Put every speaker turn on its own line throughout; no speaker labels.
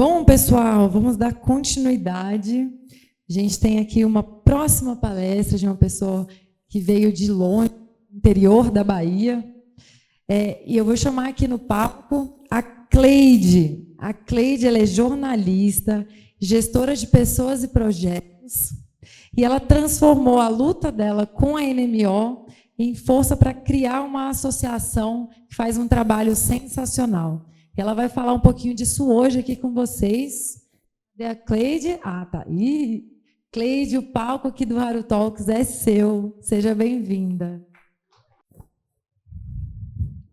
Bom, pessoal, vamos dar continuidade. A gente tem aqui uma próxima palestra de uma pessoa que veio de longe, interior da Bahia. E eu vou chamar aqui no palco a Cleide. A Cleide, ela é jornalista, gestora de pessoas e projetos, e ela transformou a luta dela com a NMO em força para criar uma associação que faz um trabalho sensacional. Ela vai falar um pouquinho disso hoje aqui com vocês. Cadê a Cleide? Ah, tá. Ih, Cleide, o palco aqui do Haru Talks é seu. Seja bem-vinda.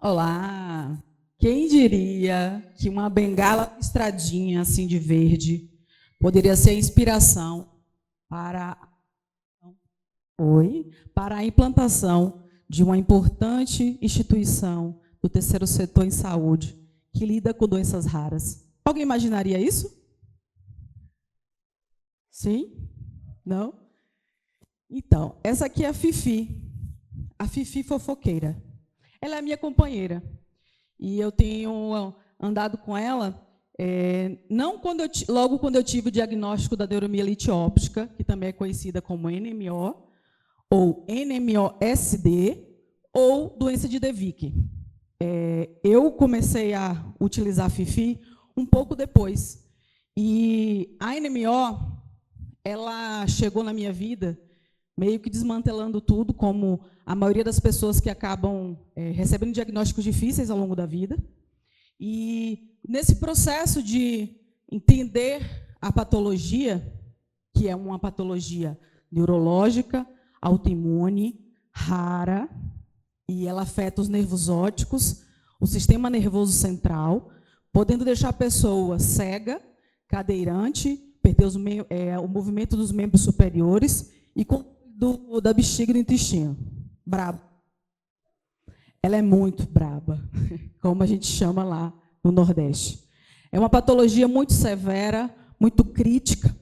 Olá! Quem diria que uma bengala listradinha assim de verde poderia ser inspiração para a implantação de uma importante instituição do terceiro setor em saúde que lida com doenças raras. Alguém imaginaria isso? Sim? Não? Então, essa aqui é a Fifi fofoqueira. Ela é minha companheira. E eu tenho andado com ela, não logo quando eu tive o diagnóstico da neuromielite óptica, que também é conhecida como NMO, ou NMOSD, ou doença de Devic. Eu comecei a utilizar a Fifi um pouco depois. E a NMO, ela chegou na minha vida meio que desmantelando tudo, como a maioria das pessoas que acabam recebendo diagnósticos difíceis ao longo da vida. E nesse processo de entender a patologia, que é uma patologia neurológica, autoimune, rara, e ela afeta os nervos ópticos, o sistema nervoso central, podendo deixar a pessoa cega, cadeirante, perder o movimento dos membros superiores e da bexiga e do intestino. Braba. Ela é muito braba, como a gente chama lá no Nordeste. É uma patologia muito severa, muito crítica,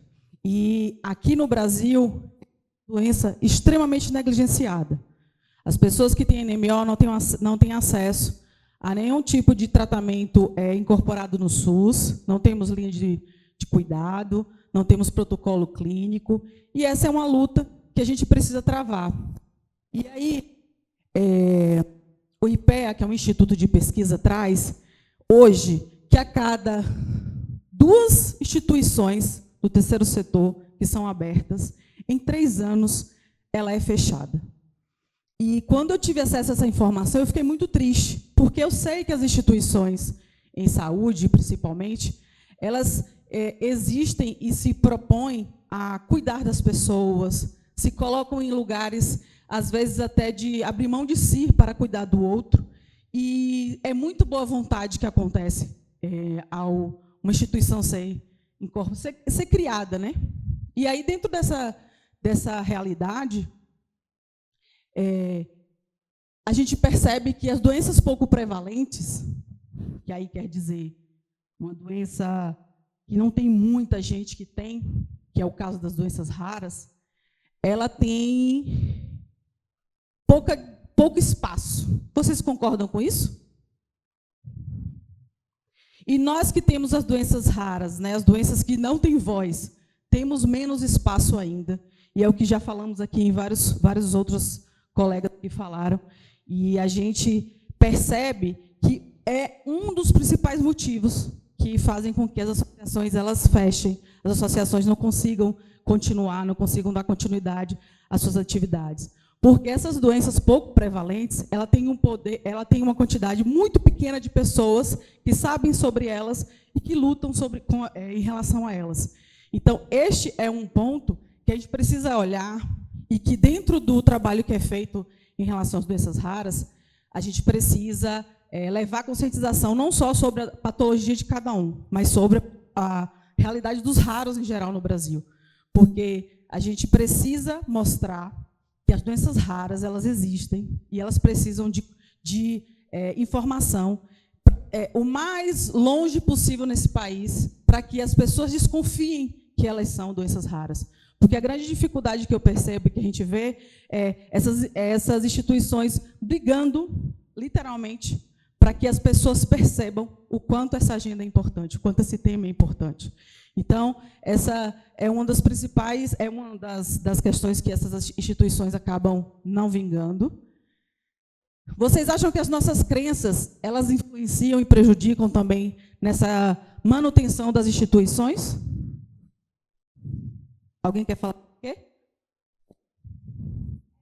e aqui no Brasil, doença extremamente negligenciada. As pessoas que têm NMO não têm acesso a nenhum tipo de tratamento incorporado no SUS, não temos linha de cuidado, não temos protocolo clínico, e essa é uma luta que a gente precisa travar. E aí, o IPEA, que é um instituto de pesquisa, traz hoje que a cada 2 instituições do terceiro setor que são abertas, em 3 anos, ela é fechada. E quando eu tive acesso a essa informação, eu fiquei muito triste, porque eu sei que as instituições em saúde, principalmente, elas existem e se propõem a cuidar das pessoas, se colocam em lugares, às vezes, até de abrir mão de si para cuidar do outro. E é muito boa vontade que acontece ao uma instituição ser criada, né? E aí, dentro dessa realidade, a gente percebe que as doenças pouco prevalentes, que aí quer dizer uma doença que não tem muita gente que tem, que é o caso das doenças raras, ela tem pouco espaço. Vocês concordam com isso? E nós que temos as doenças raras, né, as doenças que não têm voz, temos menos espaço ainda. E é o que já falamos aqui em vários outros colegas que falaram. E a gente percebe que é um dos principais motivos que fazem com que as associações elas fechem, as associações não consigam continuar, não consigam dar continuidade às suas atividades. Porque essas doenças pouco prevalentes, ela tem uma quantidade muito pequena de pessoas que sabem sobre elas e que lutam em relação a elas. Então, este é um ponto que a gente precisa olhar e que, dentro do trabalho que é feito em relação às doenças raras, a gente precisa levar conscientização não só sobre a patologia de cada um, mas sobre a realidade dos raros em geral no Brasil. Porque a gente precisa mostrar que as doenças raras elas existem e elas precisam de informação o mais longe possível nesse país, para que as pessoas desconfiem que elas são doenças raras. Porque a grande dificuldade que eu percebo, que a gente vê, é essas instituições brigando, literalmente, para que as pessoas percebam o quanto essa agenda é importante, o quanto esse tema é importante. Então, essa é uma das principais, é uma das questões que essas instituições acabam não vingando. Vocês acham que as nossas crenças, elas influenciam e prejudicam também nessa manutenção das instituições? Alguém quer falar o quê?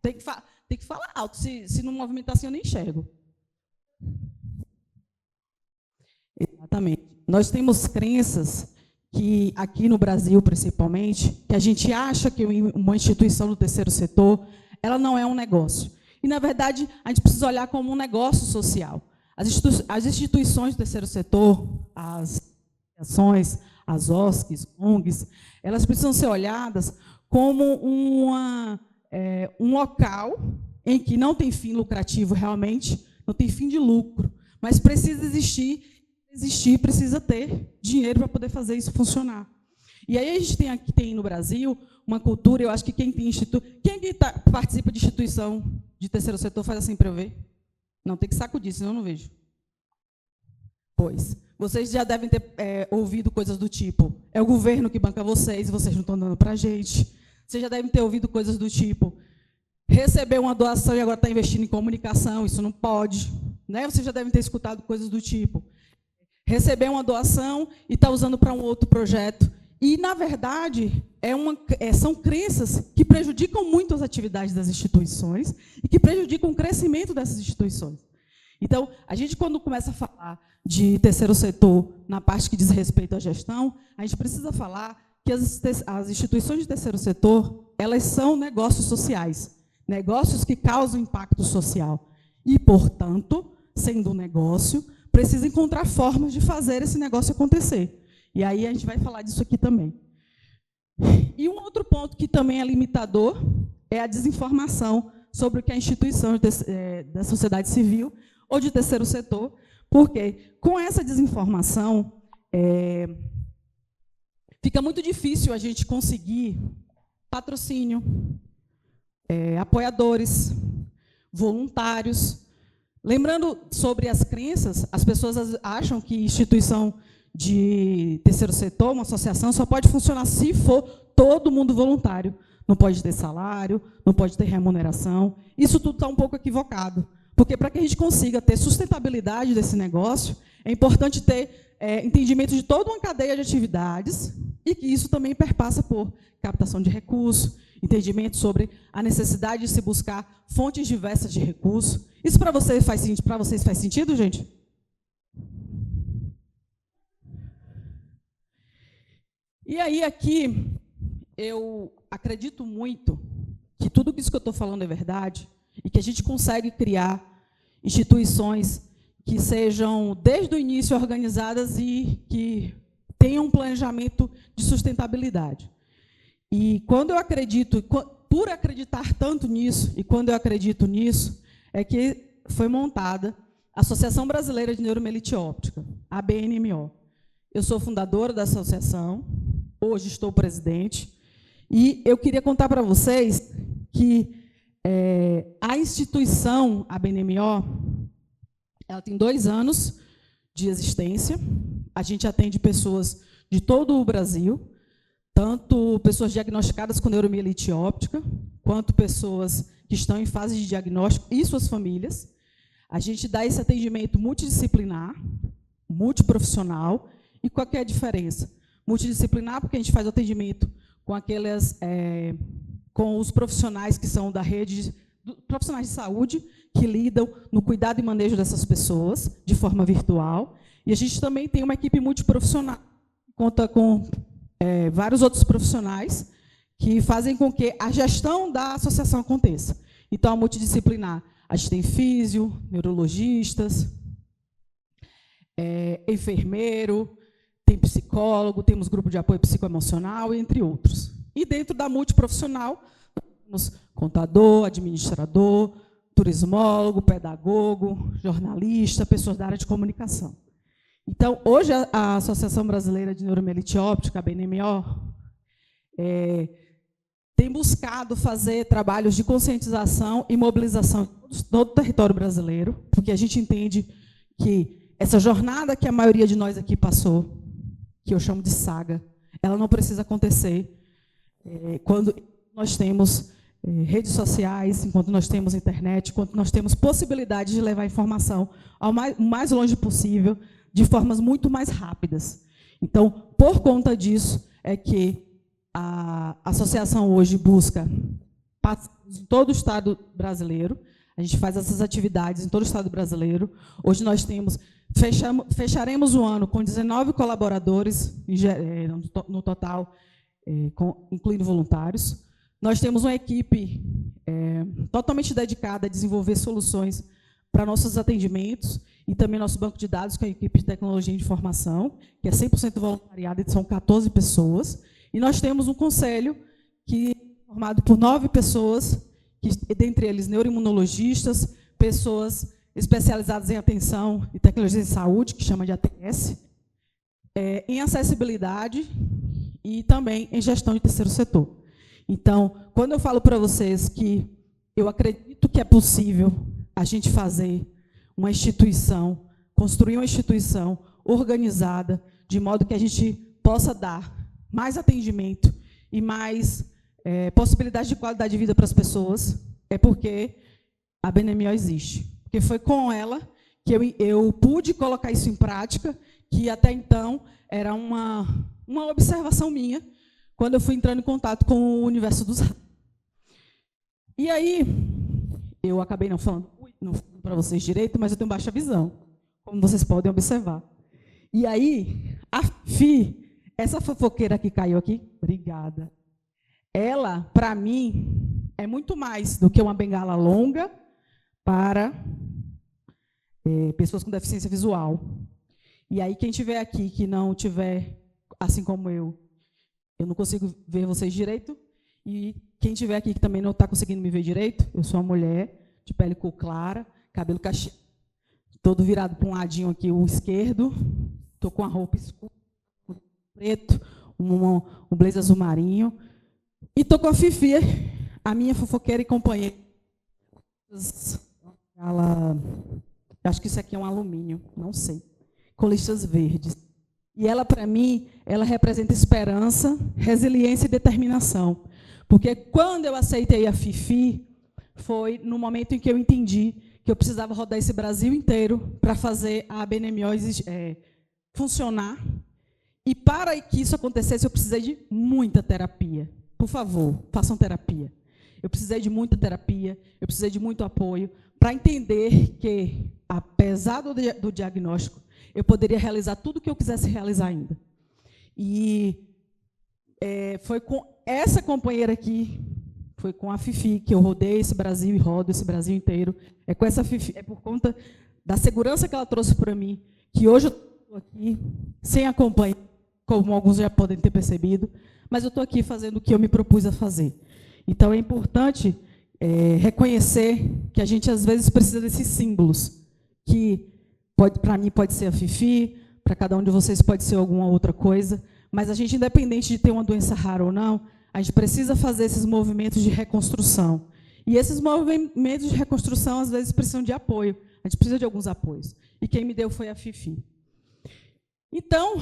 Tem que falar alto, se não movimentar assim eu nem enxergo. Exatamente. Nós temos crenças que, aqui no Brasil, principalmente, que a gente acha que uma instituição do terceiro setor, ela não é um negócio. E, na verdade, a gente precisa olhar como um negócio social. As instituições do terceiro setor, as associações, as OSCs, ONGs, elas precisam ser olhadas como um local em que não tem fim lucrativo realmente, não tem fim de lucro, mas precisa existir, precisa ter dinheiro para poder fazer isso funcionar. E aí a gente tem no Brasil uma cultura, eu acho que quem participa de instituição de terceiro setor faz assim para eu ver? Não, tem que sacudir, senão eu não vejo. Pois, vocês já devem ter ouvido coisas do tipo, é o governo que banca vocês, vocês não estão dando para a gente. Vocês já devem ter ouvido coisas do tipo, recebeu uma doação e agora está investindo em comunicação, isso não pode. Né? Vocês já devem ter escutado coisas do tipo, recebeu uma doação e está usando para um outro projeto. E, na verdade, são crenças que prejudicam muito as atividades das instituições e que prejudicam o crescimento dessas instituições. Então, a gente, quando começa a falar de terceiro setor, na parte que diz respeito à gestão, a gente precisa falar que as instituições de terceiro setor, elas são negócios sociais, negócios que causam impacto social. E, portanto, sendo um negócio, precisa encontrar formas de fazer esse negócio acontecer. E aí a gente vai falar disso aqui também. E um outro ponto que também é limitador é a desinformação sobre o que a instituição da sociedade civil ou de terceiro setor, porque com essa desinformação fica muito difícil a gente conseguir patrocínio, apoiadores, voluntários. Lembrando sobre as crenças, as pessoas acham que instituição de terceiro setor, uma associação, só pode funcionar se for todo mundo voluntário. Não pode ter salário, não pode ter remuneração. Isso tudo está um pouco equivocado, porque para que a gente consiga ter sustentabilidade desse negócio, é importante ter entendimento de toda uma cadeia de atividades e que isso também perpassa por captação de recursos, entendimento sobre a necessidade de se buscar fontes diversas de recursos. Isso para vocês faz sentido, gente? E aí, aqui, eu acredito muito que tudo isso que eu estou falando é verdade e que a gente consegue criar instituições que sejam, desde o início, organizadas e que tenham um planejamento de sustentabilidade. E quando eu acredito, por acreditar tanto nisso, e quando eu acredito nisso, é que foi montada a Associação Brasileira de Neuromielite Óptica, a ABNMO. Eu sou fundadora da associação, hoje estou presidente, e eu queria contar para vocês que a instituição, a ABNMO, ela tem 2 anos de existência, a gente atende pessoas de todo o Brasil, tanto pessoas diagnosticadas com neuromielite óptica, quanto pessoas que estão em fase de diagnóstico e suas famílias. A gente dá esse atendimento multidisciplinar, multiprofissional, e qual que é a diferença? Multidisciplinar, porque a gente faz o atendimento com os profissionais que são da rede, profissionais de saúde, que lidam no cuidado e manejo dessas pessoas, de forma virtual. E a gente também tem uma equipe multiprofissional, que conta com vários outros profissionais, que fazem com que a gestão da associação aconteça. Então, a multidisciplinar, a gente tem físio, neurologistas, enfermeiro, tem psicólogo, temos grupo de apoio psicoemocional, entre outros. E dentro da multiprofissional, temos contador, administrador, turismólogo, pedagogo, jornalista, pessoas da área de comunicação. Então, hoje, a Associação Brasileira de Neuromielite Óptica, a ABNMO, tem buscado fazer trabalhos de conscientização e mobilização em todo o território brasileiro, porque a gente entende que essa jornada que a maioria de nós aqui passou, que eu chamo de saga, ela não precisa acontecer quando nós temos redes sociais, enquanto nós temos internet, enquanto nós temos possibilidade de levar informação o mais longe possível, de formas muito mais rápidas. Então, por conta disso, é que a associação hoje busca em todo o Estado brasileiro. A gente faz essas atividades em todo o Estado brasileiro. Hoje nós fecharemos o ano com 19 colaboradores no total, incluindo voluntários. Nós temos uma equipe totalmente dedicada a desenvolver soluções para nossos atendimentos e também nosso banco de dados, que é a equipe de tecnologia e informação, que é 100% voluntariado, e são 14 pessoas. E nós temos um conselho que é formado por 9 pessoas, dentre eles neuroimunologistas, pessoas especializadas em atenção e tecnologia de saúde, que chama de ATS, em acessibilidade e também em gestão de terceiro setor. Então, quando eu falo para vocês que eu acredito que é possível a gente fazer uma instituição, construir uma instituição organizada, de modo que a gente possa dar mais atendimento e mais possibilidade de qualidade de vida para as pessoas, é porque a BNMO existe. Porque foi com ela que eu pude colocar isso em prática, que até então era uma observação minha, quando eu fui entrando em contato com o universo dos ratos. E aí, eu acabei não falando para vocês direito, mas eu tenho baixa visão, como vocês podem observar. E aí, a Fi, essa fofoqueira que caiu aqui, obrigada. Ela, para mim, é muito mais do que uma bengala longa para pessoas com deficiência visual. E aí, quem tiver aqui que não tiver, assim como eu não consigo ver vocês direito, e quem tiver aqui que também não está conseguindo me ver direito, eu sou uma mulher de pele cor clara, cabelo cacheado, todo virado para um ladinho aqui, o esquerdo, estou com a roupa escura, preto, um blazer azul marinho, e estou com a Fifi, a minha fofoqueira e companheira. Acho que isso aqui é um alumínio, não sei, com listras verdes. E ela, para mim, ela representa esperança, resiliência e determinação. Porque quando eu aceitei a Fifi, foi no momento em que eu entendi que eu precisava rodar esse Brasil inteiro para fazer a BNMO funcionar. E para que isso acontecesse, eu precisei de muita terapia. Por favor, façam terapia. Eu precisei de muita terapia, eu precisei de muito apoio para entender que, apesar do diagnóstico, eu poderia realizar tudo o que eu quisesse realizar ainda. E foi com essa companheira aqui, foi com a Fifi, que eu rodei esse Brasil e rodo esse Brasil inteiro. É com essa Fifi, é por conta da segurança que ela trouxe para mim, que hoje eu estou aqui, sem acompanhar, como alguns já podem ter percebido, mas eu estou aqui fazendo o que eu me propus a fazer. Então, é importante reconhecer que a gente, às vezes, precisa desses símbolos, que, para mim, pode ser a Fifi, para cada um de vocês pode ser alguma outra coisa, mas a gente, independente de ter uma doença rara ou não, a gente precisa fazer esses movimentos de reconstrução. E esses movimentos de reconstrução, às vezes, precisam de apoio. A gente precisa de alguns apoios. E quem me deu foi a Fifi. Então,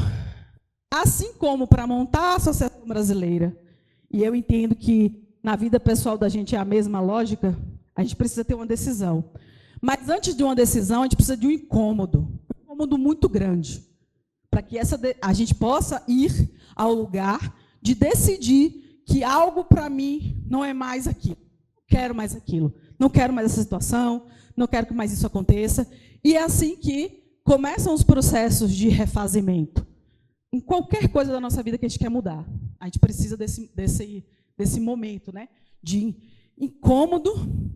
assim como para montar a Associação Brasileira, e eu entendo que na vida pessoal da gente é a mesma lógica, a gente precisa ter uma decisão. Mas antes de uma decisão, a gente precisa de um incômodo muito grande, para que a gente possa ir ao lugar de decidir que algo para mim não é mais aquilo. Não quero mais aquilo. Não quero mais essa situação, não quero que mais isso aconteça. E é assim que começam os processos de refazimento. Em qualquer coisa da nossa vida que a gente quer mudar, a gente precisa desse momento, né, de incômodo,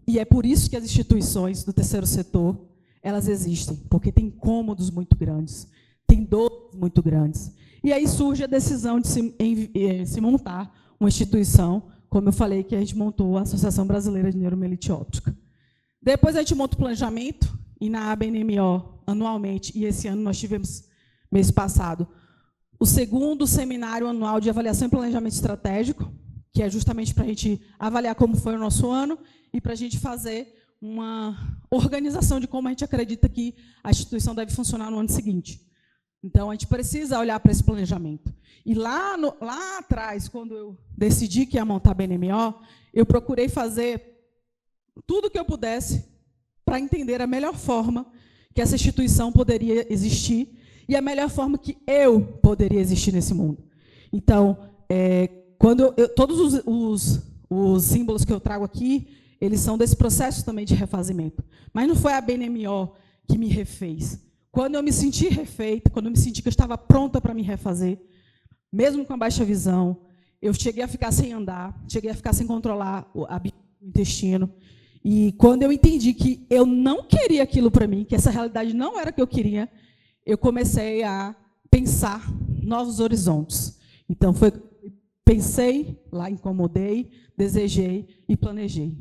e é por isso que as instituições do terceiro setor, elas existem, porque tem incômodos muito grandes, tem dores muito grandes. E aí surge a decisão de se montar uma instituição, como eu falei, que a gente montou a Associação Brasileira de Neuromielite Óptica. Depois a gente monta o planejamento, e na ABNMO, anualmente, e esse ano nós tivemos, mês passado, o segundo seminário anual de avaliação e planejamento estratégico, que é justamente para a gente avaliar como foi o nosso ano e para a gente fazer uma organização de como a gente acredita que a instituição deve funcionar no ano seguinte. Então, a gente precisa olhar para esse planejamento. E lá atrás, quando eu decidi que ia montar a BNMO, eu procurei fazer tudo o que eu pudesse para entender a melhor forma que essa instituição poderia existir e a melhor forma que eu poderia existir nesse mundo. Então, todos os símbolos que eu trago aqui, eles são desse processo também de refazimento. Mas não foi a BNMO que me refez. Quando eu me senti refeita, quando eu me senti que eu estava pronta para me refazer, mesmo com a baixa visão, eu cheguei a ficar sem andar, cheguei a ficar sem controlar o intestino. E quando eu entendi que eu não queria aquilo para mim, que essa realidade não era o que eu queria, eu comecei a pensar novos horizontes. Então, pensei, lá incomodei, desejei e planejei.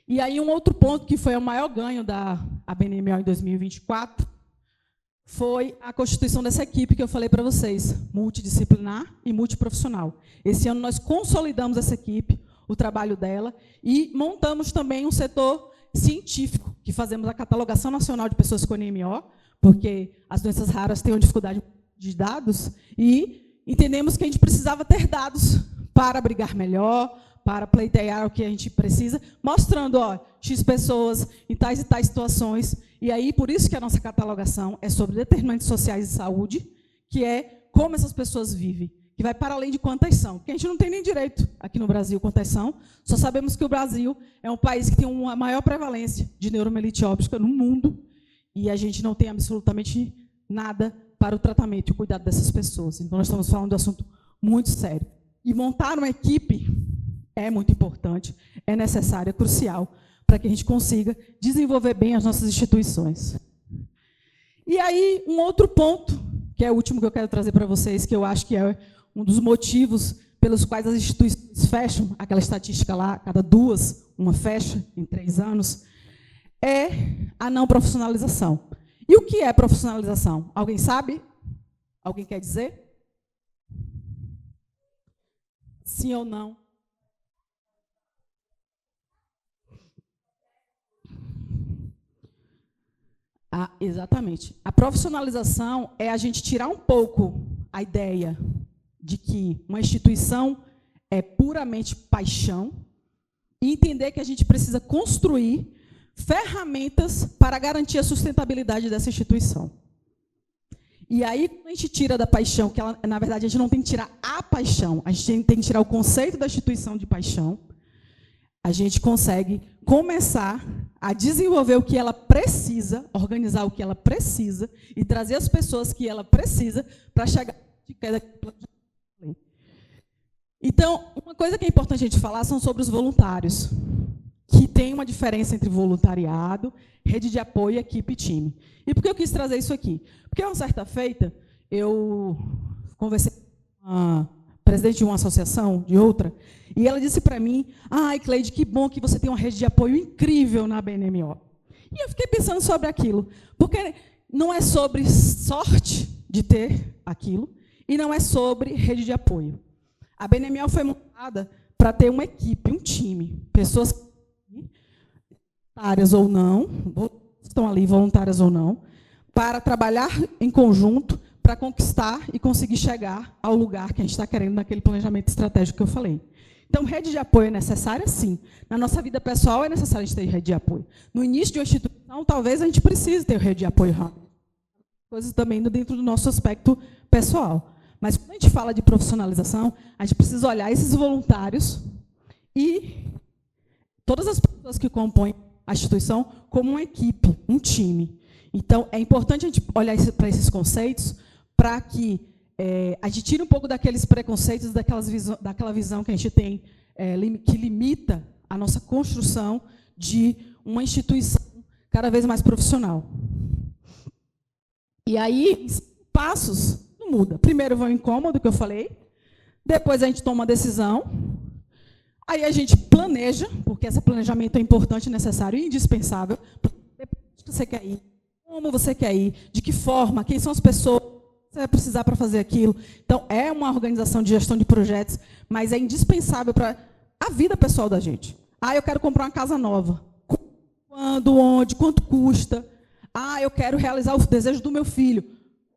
E aí, um outro ponto que foi o maior ganho da BNMO em 2024 foi a constituição dessa equipe que eu falei para vocês, multidisciplinar e multiprofissional. Esse ano nós consolidamos essa equipe, o trabalho dela, e montamos também um setor científico, que fazemos a catalogação nacional de pessoas com NMO, porque as doenças raras têm uma dificuldade de dados, e entendemos que a gente precisava ter dados para abrigar melhor, para pleitear o que a gente precisa, mostrando, X pessoas em tais e tais situações. E aí, por isso que a nossa catalogação é sobre determinantes sociais de saúde, que é como essas pessoas vivem, que vai para além de quantas são. Porque a gente não tem nem direito aqui no Brasil quantas são, só sabemos que o Brasil é um país que tem uma maior prevalência de neuromielite óptica no mundo, e a gente não tem absolutamente nada para o tratamento e o cuidado dessas pessoas. Então, nós estamos falando de um assunto muito sério. E montar uma equipe é muito importante, é necessário, é crucial, para que a gente consiga desenvolver bem as nossas instituições. E aí, um outro ponto, que é o último que eu quero trazer para vocês, que eu acho que é um dos motivos pelos quais as instituições fecham, aquela estatística lá, cada 2, uma fecha em 3 anos, é a não profissionalização. E o que é profissionalização? Alguém sabe? Alguém quer dizer? Sim ou não? Exatamente. A profissionalização é a gente tirar um pouco a ideia de que uma instituição é puramente paixão e entender que a gente precisa construir ferramentas para garantir a sustentabilidade dessa instituição. E aí, quando a gente tira da paixão, que ela, na verdade, a gente não tem que tirar a paixão, a gente tem que tirar o conceito da instituição de paixão, a gente consegue começar a desenvolver o que ela precisa, organizar o que ela precisa e trazer as pessoas que ela precisa para chegar de cada. Então, uma coisa que é importante a gente falar são sobre os voluntários, que tem uma diferença entre voluntariado, rede de apoio, equipe e time. E por que eu quis trazer isso aqui? Porque, uma certa feita, eu conversei com a presidente de uma associação, de outra, e ela disse para mim, Cleide, que bom que você tem uma rede de apoio incrível na BNMO. E eu fiquei pensando sobre aquilo, porque não é sobre sorte de ter aquilo, e não é sobre rede de apoio. A BNMO foi montada para ter uma equipe, um time, pessoas voluntárias ou não, estão ali voluntárias ou não, para trabalhar em conjunto para conquistar e conseguir chegar ao lugar que a gente está querendo naquele planejamento estratégico que eu falei. Então, rede de apoio é necessária, sim. Na nossa vida pessoal, é necessário a gente ter rede de apoio. No início de uma instituição, talvez a gente precise ter rede de apoio rápido. Coisas também dentro do nosso aspecto pessoal. Mas, quando a gente fala de profissionalização, a gente precisa olhar esses voluntários e todas as pessoas que compõem a instituição como uma equipe, um time. Então, é importante a gente olhar para esses conceitos para que a gente tire um pouco daqueles preconceitos, daquela visão que a gente tem, que limita a nossa construção de uma instituição cada vez mais profissional. E aí, passos, não muda. Primeiro vem o incômodo, que eu falei, depois a gente toma uma decisão, aí a gente planeja, porque esse planejamento é importante, necessário e indispensável, onde você quer ir, como você quer ir, de que forma, quem são as pessoas que você vai precisar para fazer aquilo. Então, é uma organização de gestão de projetos, mas é indispensável para a vida pessoal da gente. Eu quero comprar uma casa nova. Quando, onde, quanto custa? Eu quero realizar o desejo do meu filho.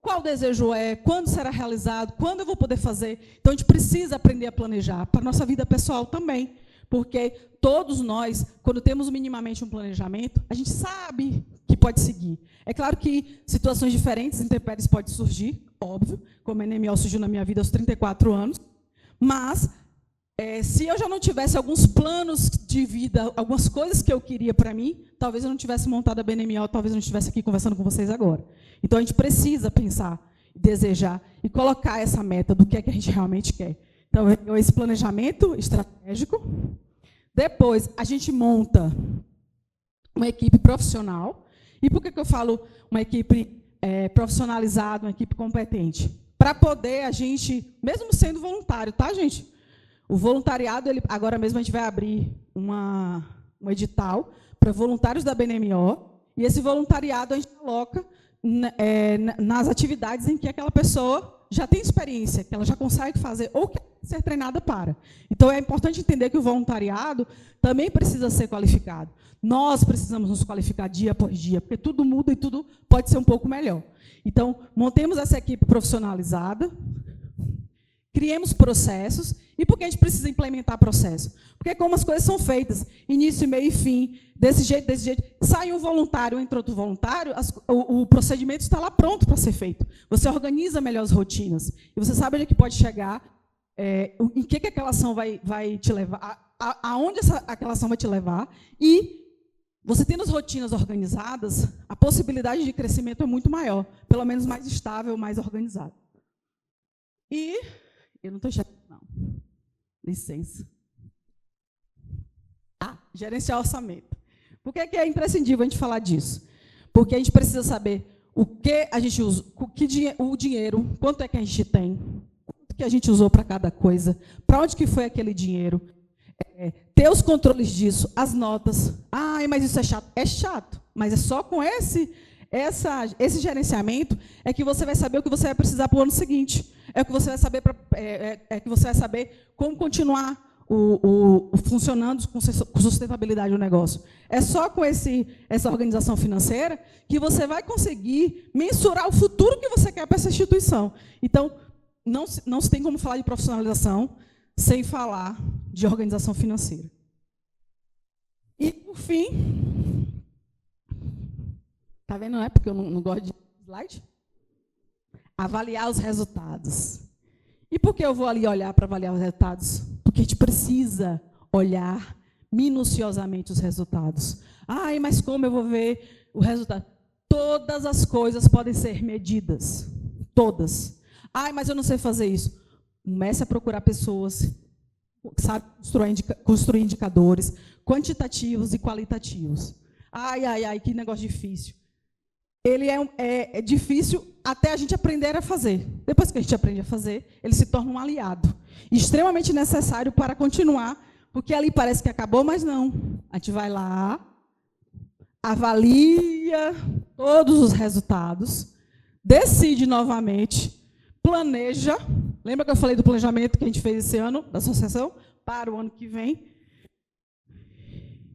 Qual desejo é? Quando será realizado? Quando eu vou poder fazer? Então, a gente precisa aprender a planejar para a nossa vida pessoal também. Porque todos nós, quando temos minimamente um planejamento, a gente sabe que pode seguir. É claro que situações diferentes, intempéries podem surgir, óbvio, como a NMO surgiu na minha vida aos 34 anos, mas se eu já não tivesse alguns planos de vida, algumas coisas que eu queria para mim, talvez eu não tivesse montado a BNMO, talvez eu não estivesse aqui conversando com vocês agora. Então, a gente precisa pensar, desejar e colocar essa meta do que é que a gente realmente quer. Então, esse planejamento estratégico. Depois, a gente monta uma equipe profissional. E por que eu falo uma equipe profissionalizada, uma equipe competente? Para poder a gente, mesmo sendo voluntário, tá, gente? O voluntariado, agora mesmo a gente vai abrir um edital para voluntários da BNMO, e esse voluntariado a gente coloca nas atividades em que aquela pessoa já tem experiência, que ela já consegue fazer ou quer ser treinada para. Então, é importante entender que o voluntariado também precisa ser qualificado. Nós precisamos nos qualificar dia após dia, porque tudo muda e tudo pode ser um pouco melhor. Então, montemos essa equipe profissionalizada, criemos processos. E por que a gente precisa implementar processo? Porque como as coisas são feitas, início, meio e fim, desse jeito, sai um voluntário, entra outro voluntário, o procedimento está lá pronto para ser feito. Você organiza melhor as rotinas. E você sabe onde é que pode chegar, em que aquela ação vai te levar, aonde aquela ação vai te levar. E você tendo as rotinas organizadas, a possibilidade de crescimento é muito maior, pelo menos mais estável, mais organizado. E eu não estou enxergando, não. Licença. Gerenciar orçamento. Por que é imprescindível a gente falar disso? Porque a gente precisa saber o que a gente usa, o dinheiro, quanto é que a gente tem, quanto que a gente usou para cada coisa, para onde que foi aquele dinheiro, ter os controles disso, as notas. Mas isso é chato. É chato, mas é só com esse gerenciamento é que você vai saber o que você vai precisar para o ano seguinte. É o que você vai saber que você vai saber como continuar funcionando com sustentabilidade o negócio. É só com essa organização financeira que você vai conseguir mensurar o futuro que você quer para essa instituição. Então, não se tem como falar de profissionalização sem falar de organização financeira. E, por fim, está vendo, não é? Porque eu não gosto de slide. Avaliar os resultados. E por que eu vou ali olhar para avaliar os resultados? Porque a gente precisa olhar minuciosamente os resultados. Mas como eu vou ver o resultado? Todas as coisas podem ser medidas. Todas. Mas eu não sei fazer isso. Comece a procurar pessoas que sabem construir indicadores quantitativos e qualitativos. Que negócio difícil. Ele é difícil até a gente aprender a fazer. Depois que a gente aprende a fazer, ele se torna um aliado. Extremamente necessário para continuar, porque ali parece que acabou, mas não. A gente vai lá, avalia todos os resultados, decide novamente, planeja. Lembra que eu falei do planejamento que a gente fez esse ano, da associação, para o ano que vem?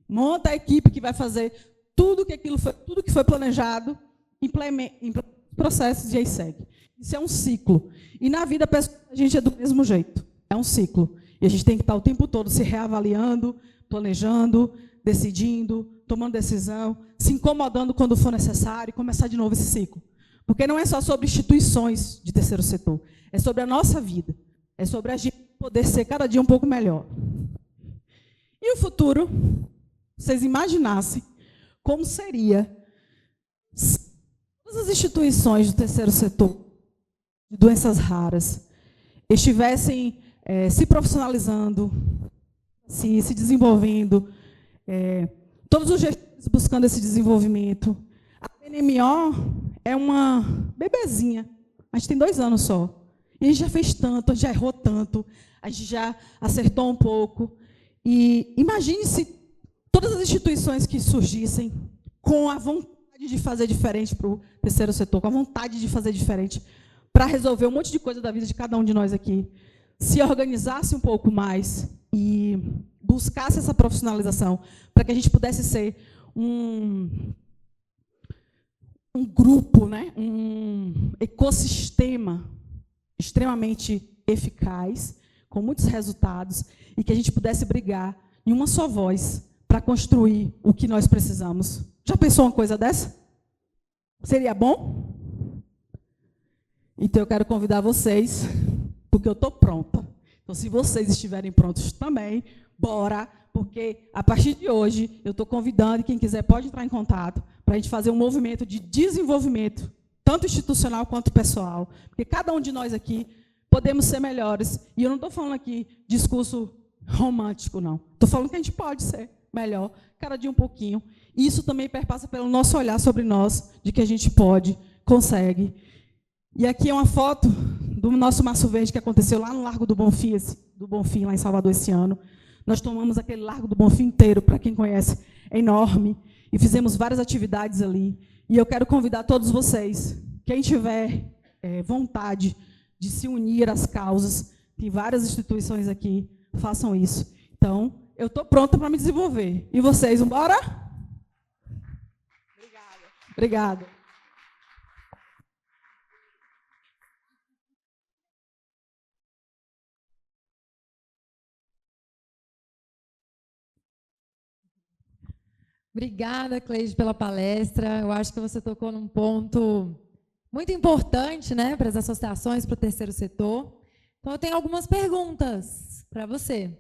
Monta a equipe que vai fazer tudo que foi planejado, implementa processos e aí segue. Isso é um ciclo. E na vida pessoal, a gente é do mesmo jeito. É um ciclo. E a gente tem que estar o tempo todo se reavaliando, planejando, decidindo, tomando decisão, se incomodando quando for necessário e começar de novo esse ciclo. Porque não é só sobre instituições de terceiro setor, é sobre a nossa vida, é sobre a gente poder ser cada dia um pouco melhor. E o futuro, vocês imaginassem como seria se todas as instituições do terceiro setor de doenças raras estivessem se profissionalizando, se desenvolvendo, todos os gestores buscando esse desenvolvimento. A NMO é uma bebezinha, a gente tem 2 anos só. E a gente já fez tanto, a gente já errou tanto, a gente já acertou um pouco. E imagine se todas as instituições que surgissem com a vontade de fazer diferente para o terceiro setor, com a vontade de fazer diferente para resolver um monte de coisa da vida de cada um de nós aqui, se organizasse um pouco mais e buscasse essa profissionalização para que a gente pudesse ser um grupo, né, um ecossistema extremamente eficaz, com muitos resultados, e que a gente pudesse brigar em uma só voz para construir o que nós precisamos. Já pensou uma coisa dessa? Seria bom? Então, eu quero convidar vocês, porque eu estou pronta. Então, se vocês estiverem prontos também, bora, porque a partir de hoje eu estou convidando, e quem quiser pode entrar em contato, para a gente fazer um movimento de desenvolvimento, tanto institucional quanto pessoal, porque cada um de nós aqui podemos ser melhores. E eu não estou falando aqui discurso romântico, não. Estou falando que a gente pode ser melhor, cada dia um pouquinho. E isso também perpassa pelo nosso olhar sobre nós, de que a gente pode, consegue. E aqui é uma foto do nosso Março Verde que aconteceu lá no Largo do Bonfim, lá em Salvador, esse ano. Nós tomamos aquele Largo do Bonfim inteiro, para quem conhece, é enorme, e fizemos várias atividades ali. E eu quero convidar todos vocês, quem tiver vontade de se unir às causas, tem várias instituições aqui, façam isso. Então, eu estou pronta para me desenvolver. E vocês, vamos embora? Obrigada.
Obrigada, Cleide, pela palestra. Eu acho que você tocou num ponto muito importante, né, para as associações, para o terceiro setor. Então, eu tenho algumas perguntas para você.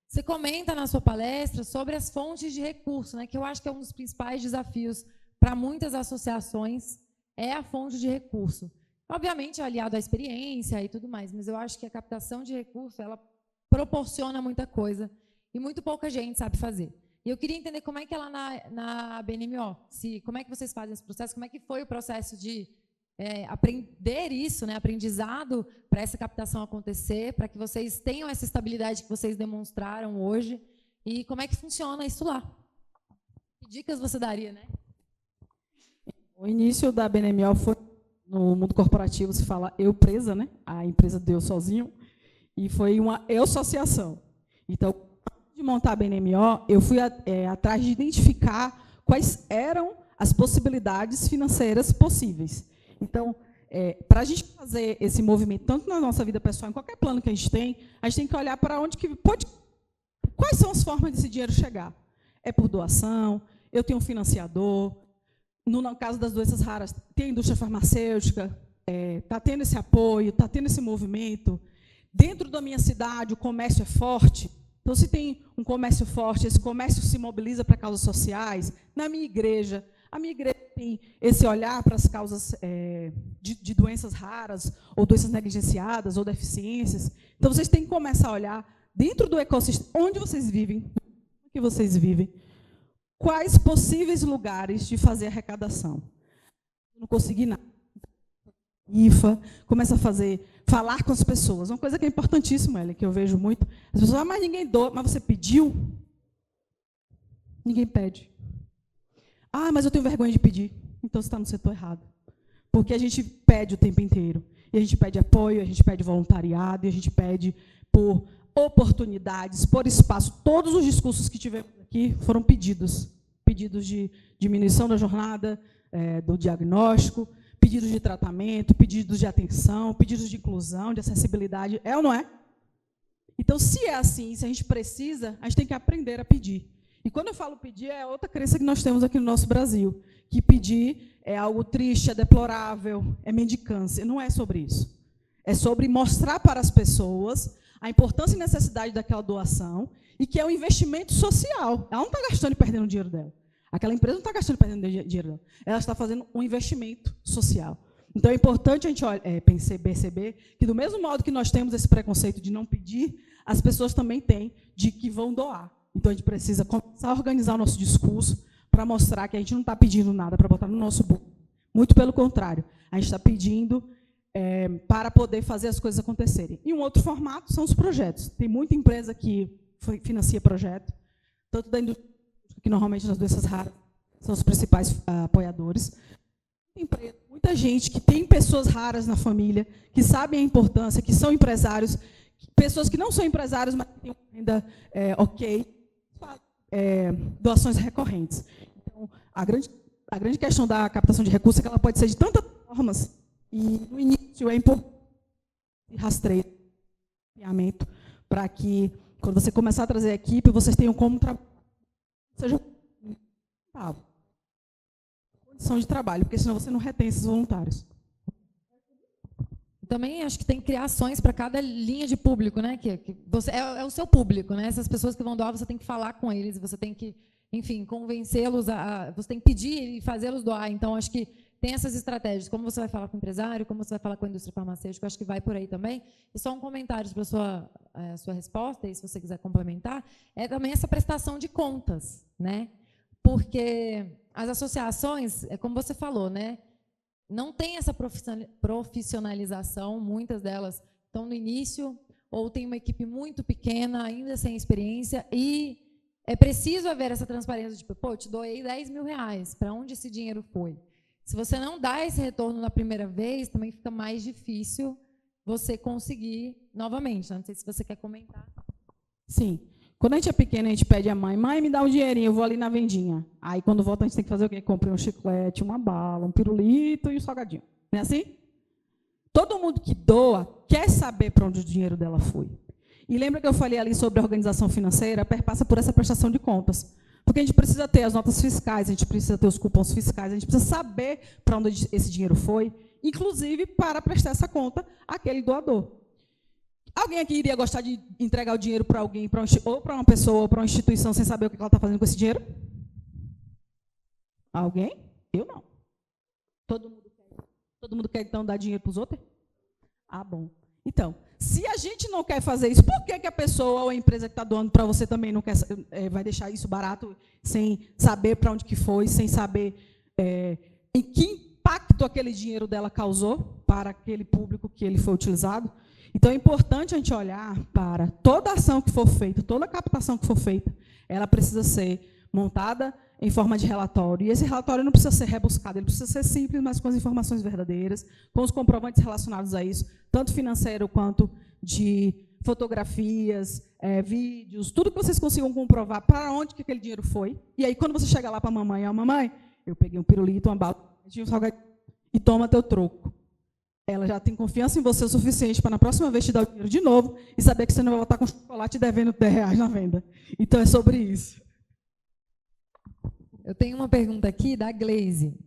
Você comenta na sua palestra sobre as fontes de recurso, né, que eu acho que é um dos principais desafios para muitas associações, é a fonte de recurso. Obviamente, aliado à experiência e tudo mais, mas eu acho que a captação de recurso, ela proporciona muita coisa e muito pouca gente sabe fazer. E eu queria entender como é que é lá na BNMO, como é que vocês fazem esse processo, como é que foi o processo de aprender isso, né, aprendizado para essa captação acontecer, para que vocês tenham essa estabilidade que vocês demonstraram hoje, e como é que funciona isso lá? Que dicas você daria, né?
O início da BNMO foi, no mundo corporativo se fala eu presa, né? A empresa deu sozinho, e foi uma eu-associação. Então, de montar a BNMO, eu fui atrás de identificar quais eram as possibilidades financeiras possíveis. Então, para a gente fazer esse movimento, tanto na nossa vida pessoal, em qualquer plano que a gente tem que olhar para onde que pode. Quais são as formas desse dinheiro chegar? É por doação, eu tenho um financiador, no caso das doenças raras, tem a indústria farmacêutica, está tendo esse apoio, está tendo esse movimento. Dentro da minha cidade, o comércio é forte. Então, se tem um comércio forte, esse comércio se mobiliza para causas sociais. Na minha igreja, a minha igreja tem esse olhar para as causas de doenças raras, ou doenças negligenciadas, ou deficiências. Então, vocês têm que começar a olhar dentro do ecossistema, onde vocês vivem, que vocês vivem, quais possíveis lugares de fazer arrecadação. Não consegui nada. IFA, começa a falar com as pessoas. Uma coisa que é importantíssima, Elia, que eu vejo muito, as pessoas, mas ninguém doa, mas você pediu? Ninguém pede. Mas eu tenho vergonha de pedir. Então você está no setor errado. Porque a gente pede o tempo inteiro. E a gente pede apoio, a gente pede voluntariado, e a gente pede por oportunidades, por espaço. Todos os discursos que tivemos aqui foram pedidos. Pedidos de diminuição da jornada, do diagnóstico, pedidos de tratamento, pedidos de atenção, pedidos de inclusão, de acessibilidade. É ou não é? Então, se é assim, se a gente precisa, a gente tem que aprender a pedir. E quando eu falo pedir, é outra crença que nós temos aqui no nosso Brasil, que pedir é algo triste, é deplorável, é mendicância. Não é sobre isso. É sobre mostrar para as pessoas a importância e necessidade daquela doação e que é um investimento social. Ela não está gastando e perdendo o dinheiro dela. Aquela empresa não está gastando e perdendo dinheiro dela. Ela está fazendo um investimento social. Então, é importante a gente perceber que, do mesmo modo que nós temos esse preconceito de não pedir, as pessoas também têm de que vão doar. Então, a gente precisa começar a organizar o nosso discurso para mostrar que a gente não está pedindo nada para botar no nosso bolso. Muito pelo contrário, a gente está pedindo para poder fazer as coisas acontecerem. E um outro formato são os projetos. Tem muita empresa que financia projeto, tanto da indústria, que normalmente nas doenças raras são os principais apoiadores. Muita gente que tem pessoas raras na família, que sabem a importância, que são empresários, pessoas que não são empresários, mas têm uma renda doações recorrentes. Então, a grande questão da captação de recursos é que ela pode ser de tantas formas, e no início é importante rastreamento para que, quando você começar a trazer a equipe, vocês tenham como trabalhar, seja condição de trabalho, porque senão você não retém esses voluntários.
Também acho que tem que criar ações para cada linha de público, né? Que você, é o seu público, né? Essas pessoas que vão doar, você tem que falar com eles, você tem que, enfim, convencê-los, você tem que pedir e fazê-los doar. Então, acho que tem essas estratégias, como você vai falar com o empresário, como você vai falar com a indústria farmacêutica, acho que vai por aí também. E só um comentário para a sua resposta, e se você quiser complementar, é também essa prestação de contas, né? Porque as associações, é como você falou, né? Não tem essa profissionalização, muitas delas estão no início, ou tem uma equipe muito pequena, ainda sem experiência, e é preciso haver essa transparência, tipo, pô, eu te doei 10 mil reais, para onde esse dinheiro foi? Se você não dá esse retorno na primeira vez, também fica mais difícil você conseguir novamente. Não sei se você quer comentar.
Sim. Quando a gente é pequena, a gente pede à mãe, me dá um dinheirinho, eu vou ali na vendinha. Aí, quando volta, a gente tem que fazer o quê? Comprar um chiclete, uma bala, um pirulito e um salgadinho. Não é assim? Todo mundo que doa quer saber para onde o dinheiro dela foi. E lembra que eu falei ali sobre a organização financeira? Perpassa por essa prestação de contas. Porque a gente precisa ter as notas fiscais, a gente precisa ter os cupons fiscais, a gente precisa saber para onde esse dinheiro foi, inclusive para prestar essa conta àquele doador. Alguém aqui iria gostar de entregar o dinheiro para alguém, ou para uma pessoa, ou para uma instituição, sem saber o que ela está fazendo com esse dinheiro? Alguém? Eu não. Todo mundo quer, então, dar dinheiro para os outros? Ah, bom. Então, se a gente não quer fazer isso, por que a pessoa ou a empresa que está doando para você também não quer, vai deixar isso barato, sem saber para onde que foi, sem saber em que impacto aquele dinheiro dela causou para aquele público que ele foi utilizado? Então, é importante a gente olhar para toda ação que for feita, toda captação que for feita, ela precisa ser montada em forma de relatório. E esse relatório não precisa ser rebuscado, ele precisa ser simples, mas com as informações verdadeiras, com os comprovantes relacionados a isso, tanto financeiro quanto de fotografias, vídeos, tudo que vocês consigam comprovar para onde que aquele dinheiro foi. E aí, quando você chega lá para a mamãe, mamãe, eu peguei um pirulito, uma bala, um salgadinho, e toma teu troco. Ela já tem confiança em você o suficiente para, na próxima vez, te dar o dinheiro de novo e saber que você não vai voltar com chocolate devendo 10 reais na venda. Então, é sobre isso.
Eu tenho uma pergunta aqui da Glaze.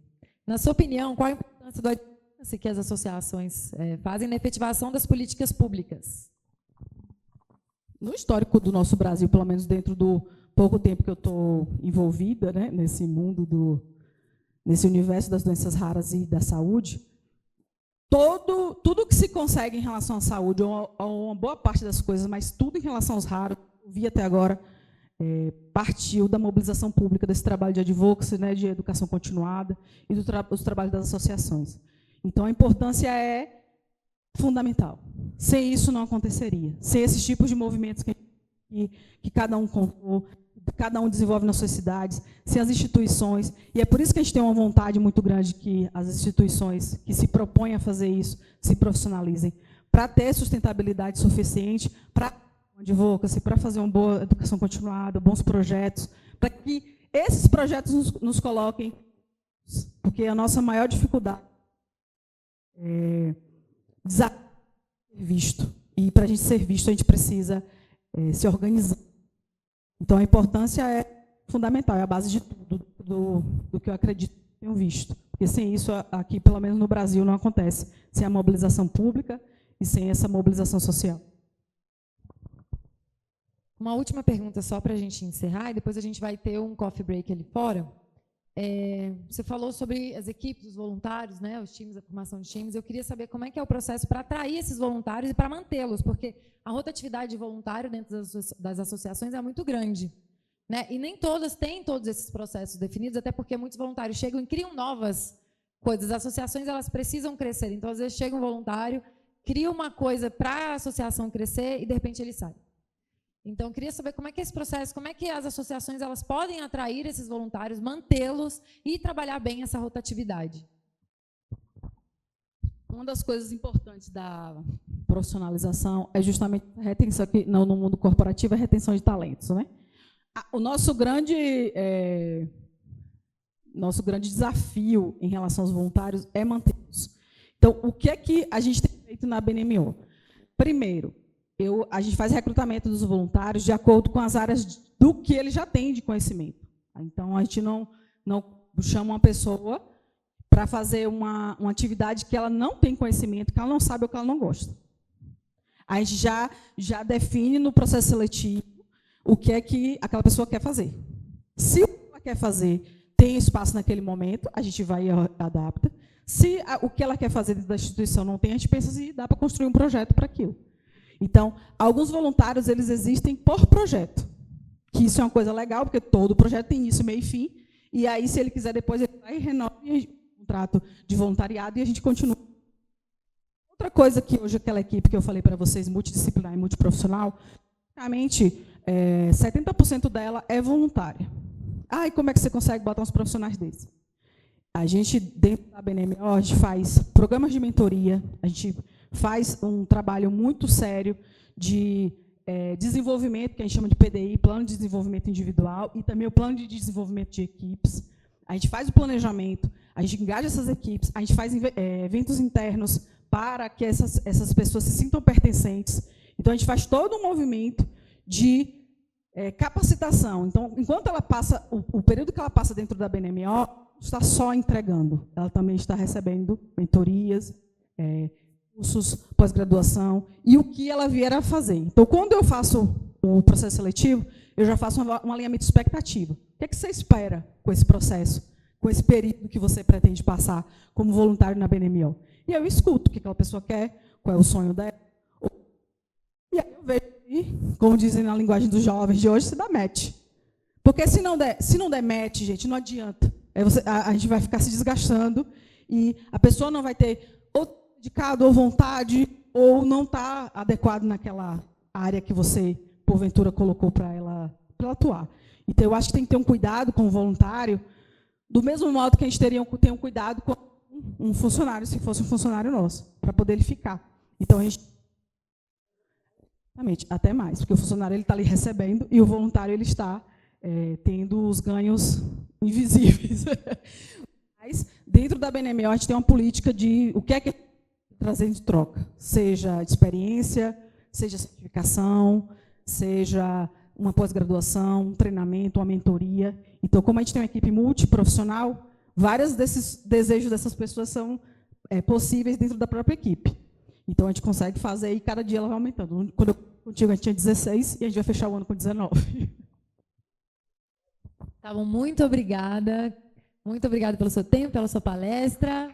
Na sua opinião, qual a importância do alcance que as associações fazem na efetivação das políticas públicas?
No histórico do nosso Brasil, pelo menos dentro do pouco tempo que eu estou envolvida, né, nesse mundo, nesse universo das doenças raras e da saúde, tudo que se consegue em relação à saúde, ou uma boa parte das coisas, mas tudo em relação aos raros, eu vi até agora, partiu da mobilização pública, desse trabalho de advocacy, né, de educação continuada, e dos trabalhos das associações. Então, a importância é fundamental. Sem isso, não aconteceria. Sem esses tipos de movimentos que cada um contou, cada um desenvolve nas suas cidades, sem as instituições, e é por isso que a gente tem uma vontade muito grande que as instituições que se propõem a fazer isso se profissionalizem, para ter sustentabilidade suficiente, para advocacy, para fazer uma boa educação continuada, bons projetos, para que esses projetos nos coloquem, porque a nossa maior dificuldade é ser visto, e para a gente ser visto, a gente precisa se organizar. Então, a importância é fundamental, é a base de tudo do que eu acredito que tenho visto. Porque sem isso, aqui, pelo menos no Brasil, não acontece. Sem a mobilização pública e sem essa mobilização social.
Uma última pergunta só para a gente encerrar, e depois a gente vai ter um coffee break ali fora. Você falou sobre as equipes, os voluntários, né, os times, a formação de times. Eu queria saber como é que é o processo para atrair esses voluntários e para mantê-los, porque a rotatividade de voluntário dentro das associações é muito grande, né? E nem todas têm todos esses processos definidos, até porque muitos voluntários chegam e criam novas coisas. As associações, elas precisam crescer. Então, às vezes, chega um voluntário, cria uma coisa para a associação crescer e, de repente, ele sai. Então, eu queria saber como é que é esse processo, como é que as associações elas podem atrair esses voluntários, mantê-los e trabalhar bem essa rotatividade.
Uma das coisas importantes da profissionalização é justamente a retenção, que não, no mundo corporativo, é a retenção de talentos, né? O nosso grande desafio em relação aos voluntários é mantê-los. Então, o que é que a gente tem feito na BNMO? Primeiro, a gente faz recrutamento dos voluntários de acordo com as áreas do que ele já tem de conhecimento. Então, a gente não chama uma pessoa para fazer uma atividade que ela não tem conhecimento, que ela não sabe ou que ela não gosta. A gente já define no processo seletivo o que é que aquela pessoa quer fazer. Se o que ela quer fazer tem espaço naquele momento, a gente vai e adapta. Se o que ela quer fazer dentro da instituição não tem, a gente pensa se dá para construir um projeto para aquilo. Então, alguns voluntários eles existem por projeto, que isso é uma coisa legal, porque todo projeto tem início, meio e fim, e aí, se ele quiser, depois ele vai e renova o contrato de voluntariado e a gente continua. Outra coisa que hoje aquela equipe que eu falei para vocês, multidisciplinar e multiprofissional, praticamente 70% dela é voluntária. E como é que você consegue botar uns profissionais desses? A gente, dentro da BNMO, a gente faz programas de mentoria, a gente faz um trabalho muito sério de desenvolvimento, que a gente chama de PDI, Plano de Desenvolvimento Individual, e também o Plano de Desenvolvimento de Equipes. A gente faz o planejamento, a gente engaja essas equipes, a gente faz eventos internos para que essas pessoas se sintam pertencentes. Então, a gente faz todo um movimento de capacitação. Então, enquanto ela passa, o período que ela passa dentro da BNMO, está só entregando. Ela também está recebendo mentorias, cursos, pós-graduação, e o que ela vier a fazer. Então, quando eu faço o processo seletivo, eu já faço um alinhamento de expectativa. O que você espera com esse processo, com esse período que você pretende passar como voluntário na BNMO? E eu escuto o que aquela pessoa quer, qual é o sonho dela. E aí eu vejo, como dizem na linguagem dos jovens de hoje, se dá match. Porque se não der match, gente, não adianta. A gente vai ficar se desgastando e a pessoa não vai ter ou dedicado ou vontade ou não está adequado naquela área que você, porventura, colocou para ela atuar. Então, eu acho que tem que ter um cuidado com o voluntário, do mesmo modo que a gente teria um cuidado com um funcionário, se fosse um funcionário nosso, para poder ele ficar. Então, a gente... Até mais, porque o funcionário está ali recebendo e o voluntário ele está tendo os ganhos invisíveis. Mas, dentro da BNMO, a gente tem uma política de o que é trazer de troca, seja experiência, seja certificação, seja uma pós-graduação, um treinamento, uma mentoria. Então, como a gente tem uma equipe multiprofissional, vários desses desejos dessas pessoas são possíveis dentro da própria equipe. Então, a gente consegue fazer e cada dia ela vai aumentando. Quando eu contigo, a gente tinha 16 e a gente vai fechar o ano com 19.
Tá bom, muito obrigada. Muito obrigada pelo seu tempo, pela sua palestra.